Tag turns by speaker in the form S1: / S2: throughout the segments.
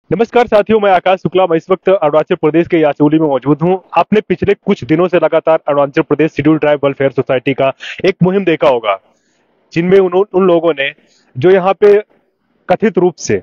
S1: नमस्कार साथियों, मैं आकाश शुक्ला। मैं इस वक्त अरुणाचल प्रदेश के याचोली में मौजूद हूं। आपने पिछले कुछ दिनों से लगातार Arunachal Pradesh schedule tribe welfare society का एक मुहिम देखा होगा, जिनमें उन लोगों ने जो यहाँ पे कथित रूप से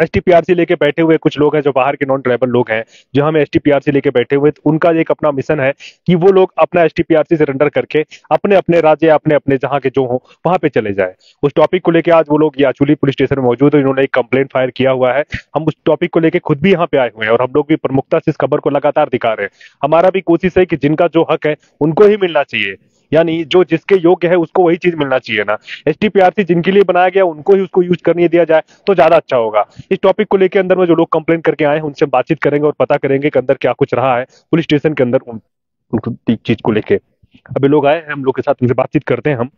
S1: एसटीपीआरसी लेके बैठे हुए कुछ लोग हैं, जो बाहर के नॉन ट्राइबल लोग हैं, जो हमें एसटीपीआरसी लेके बैठे हुए, तो उनका एक अपना मिशन है कि वो लोग अपना एसटीपीआरसी सरेंडर करके अपने अपने राज्य, अपने अपने जहाँ के जो हो वहां पे चले जाए। उस टॉपिक को लेकर आज वो लोग याचुली पुलिस स्टेशन में मौजूद है। इन्होंने एक कंप्लेंट फायर किया हुआ है। हम उस टॉपिक को लेकर खुद भी यहाँ पे आए हुए हैं और हम लोग भी प्रमुखता से इस खबर को लगातार दिखा रहे हैं। हमारा भी कोशिश है कि जिनका जो हक है उनको ही मिलना चाहिए, यानी जो जिसके योग्य है उसको वही चीज मिलना चाहिए ना। एसटीपीआरसी जिनके लिए बनाया गया उनको ही उसको यूज करने दिया जाए तो ज्यादा अच्छा होगा। इस टॉपिक को लेकर अंदर में जो लोग कंप्लेंट करके आए हैं उनसे बातचीत करेंगे और पता करेंगे कि अंदर क्या कुछ रहा है पुलिस स्टेशन के अंदर उनको चीज को लेके। अभी लोग आए हैं, हम लोग के साथ उनसे बातचीत करते हैं हम।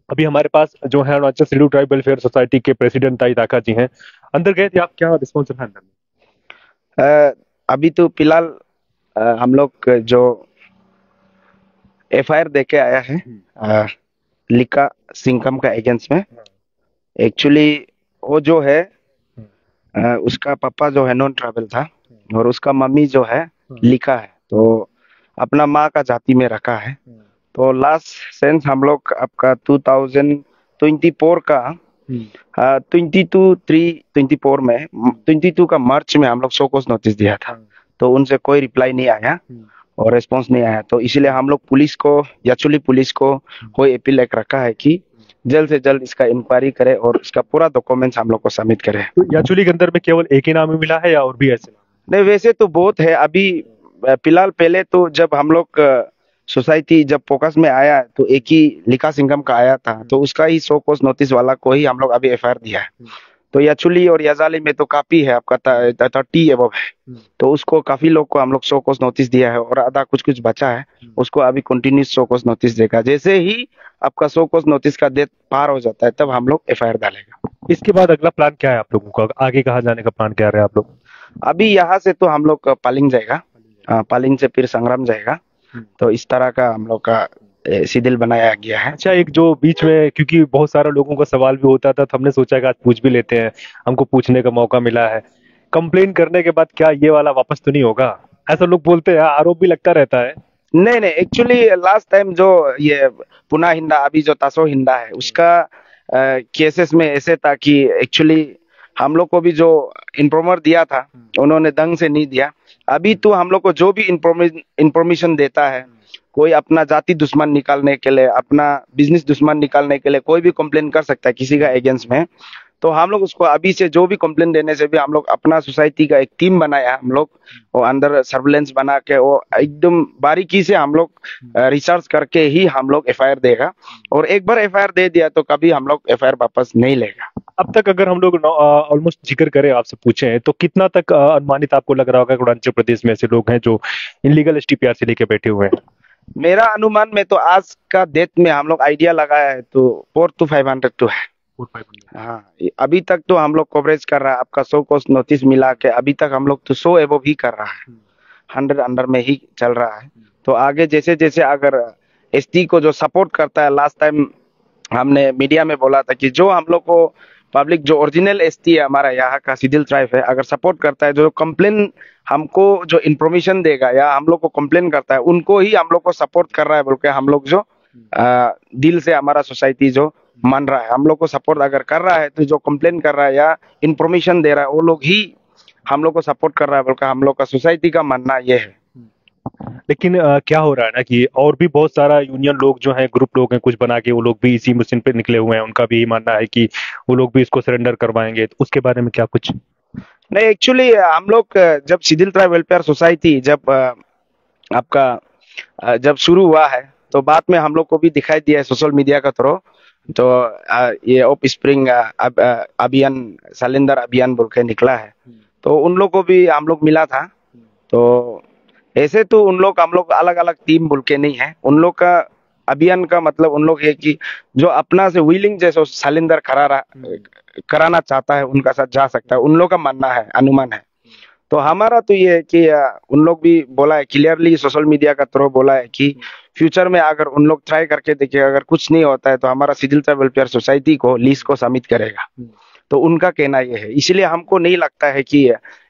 S1: अभी हमारे पास जो है Arunachal schedule tribe welfare society के प्रेसिडेंट ताई ताका जी हैं। अंदर गए थे आप, क्या रिस्पॉन्स रहा अंदर में?
S2: अ, अभी तो फिलहाल हम लोग जो एफआईआर देके आया है अ, लिका सिंघम का एगेंस्ट में। एक्चुअली वो जो है उसका पापा जो है नॉन ट्राइबल था और उसका मम्मी जो है लिखा है, तो अपना माँ का जाति में रखा है। तो लास्ट सेंस हम लोग आपका 2024 का 22/3/24 में 22 का मार्च में हम लोग शो कॉज नोटिस दिया था। तो उनसे कोई रिप्लाई नहीं आया और रिस्पॉन्स नहीं आया, तो इसीलिए हम लोग पुलिस को, याचुली पुलिस को कोई अपील एक रखा है कि जल्द से जल्द इसका इंक्वायरी करे और इसका पूरा डॉक्यूमेंट्स हम लोग को सबमिट करे।
S1: तो याचुली के अंदर में केवल एक ही नाम ही मिला है या और भी ऐसे नाम?
S2: नहीं, वैसे तो बहुत है। अभी फिलहाल पहले तो जब हम लोग सोसाइटी जब फोकस में आया तो एक ही लिखा सिंघम का आया था, तो उसका ही शो कॉज नोटिस वाला को ही हम लोग अभी एफआईआर दिया है। तो याचुली और याजाली में तो काफी है, आपका 30 एबव है, तो उसको काफी लोग को हम लोग शो कॉज नोटिस दिया है और आधा कुछ कुछ बचा है, उसको अभी कंटिन्यूस शो कॉज नोटिस देगा। जैसे ही आपका शो कॉज नोटिस का डेट पार हो जाता है तब हम लोग एफआईआर डालेगा।
S1: इसके बाद अगला प्लान क्या है आप लोगों का? आगे कहाँ जाने का प्लान क्या रहे हैं आप लोग?
S2: अभी यहाँ से तो हम लोग पालिंग जाएगा, पालिंग से फिर संग्राम जाएगा। तो इस तरह का हम लोग का शिड्यूल बनाया गया है।
S1: अच्छा, एक जो बीच में, क्योंकि बहुत सारे लोगों का सवाल भी होता था, तो हमने सोचा कि आज पूछ भी लेते हैं। हमको पूछने का मौका मिला है। कंप्लेन करने के बाद क्या ये वाला वापस तो नहीं होगा? ऐसा लोग बोलते हैं, आरोप भी लगता रहता है।
S2: नहीं नहीं, एक्चुअली लास्ट टाइम जो ये पुना हिंदा, अभी जो तासो हिंदा है, उसका केसेस में ऐसे था कि एक्चुअली हम लोग को भी जो इन्फॉर्मर दिया था उन्होंने ढंग से नहीं दिया। अभी तो हम लोग को जो भी इंफॉर्मेशन देता है, कोई अपना जाति दुश्मन निकालने के लिए, अपना बिजनेस दुश्मन निकालने के लिए कोई भी कंप्लेन कर सकता है किसी का अगेंस्ट में। तो हम लोग उसको अभी से जो भी कंप्लेन देने से भी हम लोग अपना सोसाइटी का एक टीम बनाया, हम लोग वो अंदर सर्विलेंस बना के वो एकदम बारीकी से हम लोग रिसर्च करके ही हम लोग एफआईआर देगा। और एक बार एफआईआर दे दिया तो कभी हम लोग एफआईआर वापस नहीं लेगा।
S1: अब तक अगर हम लोग ऑलमोस्ट जिक्र करें, आपसे पूछे तो कितना तक अनुमानित आपको लग रहा होगा कि अरुणाचल प्रदेश में ऐसे लोग हैं जो इनलीगल एसटीपीआर से लेके बैठे हुए हैं?
S2: मेरा अनुमान में तो आज का डेट में हम लोग आइडिया लगाया है तो 400 to 500 तो है।
S1: 400-500?
S2: हाँ, अभी तक तो हम लोग कवरेज कर रहा है, आपका 100 कोस नोटिस मिला के अभी तक हम लोग तो 100 एबो भी कर रहा है, 100 अंडर में ही चल रहा है। तो आगे जैसे जैसे अगर एसटी को जो सपोर्ट करता है, लास्ट टाइम हमने मीडिया में बोला था कि जो हम लोग को पब्लिक जो ओरिजिनल एसटी है हमारा यहाँ का सिडिल ट्राइब है, अगर सपोर्ट करता है, जो कंप्लेन हमको जो इन्फॉर्मेशन देगा या हम लोग को कंप्लेन करता है, उनको ही हम लोग को सपोर्ट कर रहा है बोल के हम लोग जो दिल से हमारा सोसाइटी जो मान रहा है, हम लोग को सपोर्ट अगर कर रहा है, तो जो कंप्लेन कर रहा है या इन्फॉर्मेशन दे रहा है वो लोग ही हम लोग को सपोर्ट कर रहा है बोल के हम लोग का सोसाइटी का मानना ये है।
S1: लेकिन क्या हो रहा है ना कि और भी बहुत सारा यूनियन लोग जो हैं, ग्रुप लोग हैं कुछ बना के, वो लोग भी इसी मिशन पे निकले हुए हैं। उनका भी यही मानना है कि वो लोग भी इसको सरेंडर करवाएंगे, तो उसके बारे में क्या कुछ?
S2: नहीं, एक्चुअली हम लोग जब सिडिल ट्राइब वेलफेयर सोसाइटी जब आपका जब शुरू हुआ है, तो बाद में हम लोग को भी दिखाई दिया है सोशल मीडिया का थ्रू। तो ये ऑफ स्प्रिंग अभियान, सालिंदर अभियान बोल के निकला है, तो उन लोग को भी हम लोग मिला था। तो ऐसे तो उन लोग हम लोग अलग अलग टीम बोल के नहीं है, उन लोग का अभियान का मतलब उन लोग है कि जो अपना से विलिंग जैसे सालिंदर कराना चाहता है उनका साथ जा सकता है, उन लोग का मानना है, अनुमान है। तो हमारा तो ये है कि उन लोग भी बोला है क्लियरली, सोशल मीडिया का थ्रू बोला है कि फ्यूचर में अगर उन लोग ट्राई करके देखिए, अगर कुछ नहीं होता है तो हमारा सिडिल ट्राइब वेलफेयर सोसाइटी को लीज को सबमिट करेगा। तो उनका कहना ये है, इसलिए हमको नहीं लगता है कि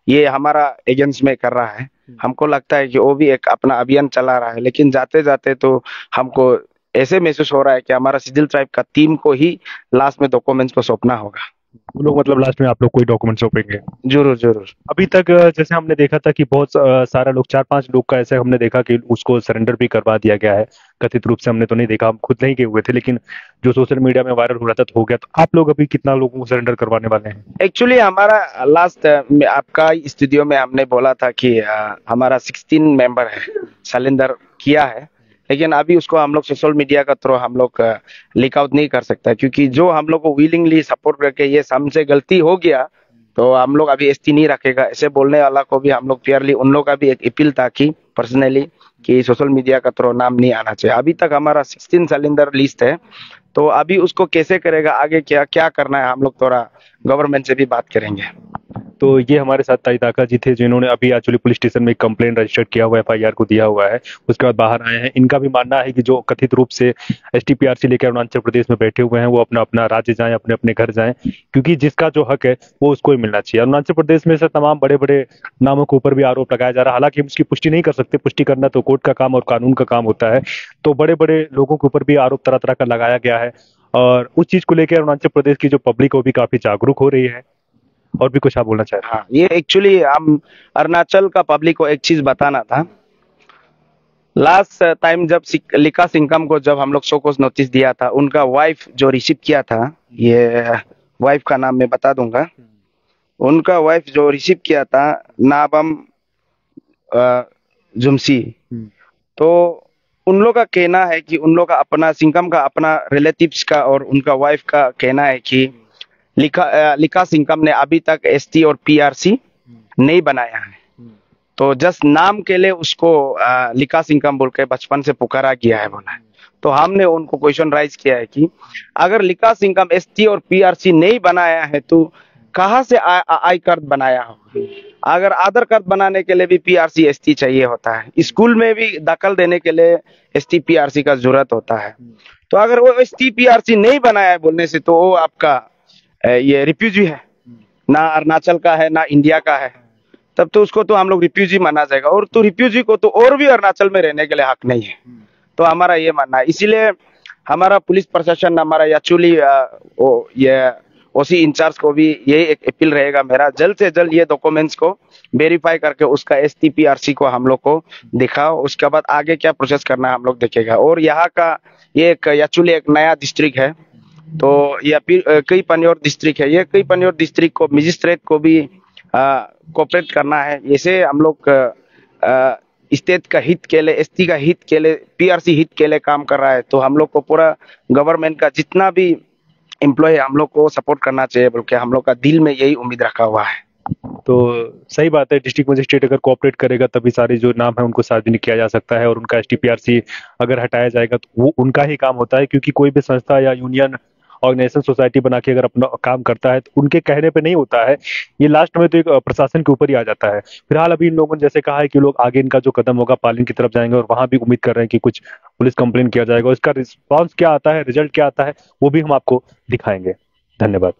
S2: ये हमारा एजेंट्स में कर रहा है। हमको लगता है कि वो भी एक अपना अभियान चला रहा है, लेकिन जाते जाते तो हमको ऐसे महसूस हो रहा है कि हमारा सिजिल ट्राइब का टीम को ही लास्ट में डॉक्यूमेंट्स को सौंपना होगा।
S1: वो लोग मतलब लास्ट में आप लोग कोई डॉक्यूमेंट सौंपेंगे?
S2: जरूर जरूर।
S1: अभी तक जैसे हमने देखा था कि बहुत सारा लोग, 4-5 लोग का ऐसे हमने देखा कि उसको सरेंडर भी करवा दिया गया है कथित रूप से। हमने तो नहीं देखा, हम खुद नहीं गए हुए थे, लेकिन जो सोशल मीडिया में वायरल हो रहा था तो हो गया। तो आप लोग अभी कितना लोगों को सरेंडर करवाने वाले हैं?
S2: एक्चुअली हमारा लास्ट आपका स्टूडियो में हमने बोला था कि हमारा 16 मेंबर है सरेंडर किया है, लेकिन अभी उसको हम लोग सोशल मीडिया का थ्रू हम लोग लीक आउट नहीं कर सकता, क्योंकि जो हम लोग को विलिंगली सपोर्ट करके ये हमसे गलती हो गया तो हम लोग अभी एसटी नहीं रखेगा, ऐसे बोलने वाला को भी हम लोग क्लियरली उन लोग का भी एक अपील था कि पर्सनली कि सोशल मीडिया का थ्रू नाम नहीं आना चाहिए। अभी तक हमारा 16 सिलेंडर लिस्ट है, तो अभी उसको कैसे करेगा, आगे क्या क्या करना है, हम लोग थोड़ा गवर्नमेंट से भी बात करेंगे।
S1: तो ये हमारे साथ ताई जी थे, जिन्होंने अभी एक्चुअली पुलिस स्टेशन में एक कंप्लेंट रजिस्टर किया हुआ है, एफआईआर को दिया हुआ है, उसके बाद बाहर आए हैं। इनका भी मानना है कि जो कथित रूप से एसटीपीआरसी लेकर अरुणाचल प्रदेश में बैठे हुए हैं वो अपना अपना राज्य जाएं, अपने अपने घर जाएं, क्योंकि जिसका जो हक है वो उसको ही मिलना चाहिए। अरुणाचल प्रदेश में से तमाम बड़े बड़े नामों के ऊपर भी आरोप लगाया जा रहा है, हालांकि हम उसकी पुष्टि नहीं कर सकते, पुष्टि करना तो कोर्ट का काम और कानून का काम होता है। तो बड़े बड़े लोगों के ऊपर भी आरोप तरह तरह का लगाया गया है, और उस चीज को लेकर अरुणाचल प्रदेश की जो पब्लिक है वो भी काफी जागरूक हो रही है। और भी कुछ आप बोलना चाह रहे हैं?
S2: हाँ, ये एक्चुअली हम अरुणाचल का पब्लिक को एक चीज बताना था। लास्ट टाइम जब लिका सिंघम को जब हम लोग शोकॉज नोटिस दिया था, उनका वाइफ जो रिसीव किया था, ये वाइफ का नाम मैं बता दूंगा, उनका वाइफ जो रिसीव किया था नाबम जुमसी। तो उन लोग का कहना है कि उन लोग का अपना सिंघम का अपना रिलेटिव्स का और उनका वाइफ का कहना है कि लिका सिंघम ने अभी तक एसटी और पीआरसी नहीं बनाया है, तो जस्ट नाम के लिए उसको लिका सिंघम बोल के बचपन से पुकारा गया है बोला है। तो हमने उनको क्वेश्चन राइज किया है कि अगर लिका सिंघम एसटी और पीआरसी नहीं बनाया है तो कहाँ से आई कार्ड बनाया हो? अगर आधार कार्ड बनाने के लिए भी पीआरसी एसटी चाहिए होता है, स्कूल में भी दाखिल देने के लिए एसटी पीआरसी का जरूरत होता है। तो अगर वो एसटी पीआरसी नहीं बनाया है बोलने से तो वो आपका ये रिफ्यूजी है, ना अरुणाचल का है ना इंडिया का है, तब तो उसको तो हम लोग रिफ्यूजी माना जाएगा, और तो रिफ्यूजी को तो और भी अरुणाचल में रहने के लिए हक नहीं है। तो हमारा ये मानना है, इसीलिए हमारा पुलिस प्रशासन, हमारा एक्चुअली ये ओसी इंचार्ज को भी यही एक अपील रहेगा मेरा, जल्द से जल्द ये डॉक्यूमेंट्स को वेरीफाई करके उसका एसटीपीआरसी को हम लोग को दिखाओ, उसके बाद आगे क्या प्रोसेस करना है हम लोग देखेगा। और यहाँ का ये एक एक्चुअली एक नया डिस्ट्रिक्ट है, तो ये कई पन्योर डिस्ट्रिक्ट है, ये कई पन्योर डिस्ट्रिक्ट को मजिस्ट्रेट को भी कोऑपरेट करना है। ऐसे हम लोग स्टेट का हित के लिए, एसटी का हित के लिए, पीआरसी हित के लिए काम कर रहा है, तो हम लोग को पूरा गवर्नमेंट का जितना भी एम्प्लॉय हम लोग को सपोर्ट करना चाहिए, बल्कि हम लोग का दिल में यही उम्मीद रखा हुआ है।
S1: तो सही बात है, डिस्ट्रिक्ट मजिस्ट्रेट अगर कोऑपरेट करेगा तभी सारे जो नाम है उनको सार्वजनिक किया जा सकता है, और उनका एसटीपीआरसी अगर हटाया जाएगा तो वो उनका ही काम होता है, क्योंकि कोई भी संस्था या यूनियन ऑर्गेनाइजेशन सोसाइटी बना के अगर अपना काम करता है तो उनके कहने पे नहीं होता है, ये लास्ट में तो एक प्रशासन के ऊपर ही आ जाता है। फिलहाल अभी इन लोगों ने जैसे कहा है कि लोग आगे इनका जो कदम होगा पालिन की तरफ जाएंगे, और वहां भी उम्मीद कर रहे हैं कि कुछ पुलिस कंप्लेन किया जाएगा, इसका रिस्पॉन्स क्या आता है, रिजल्ट क्या आता है, वो भी हम आपको दिखाएंगे। धन्यवाद।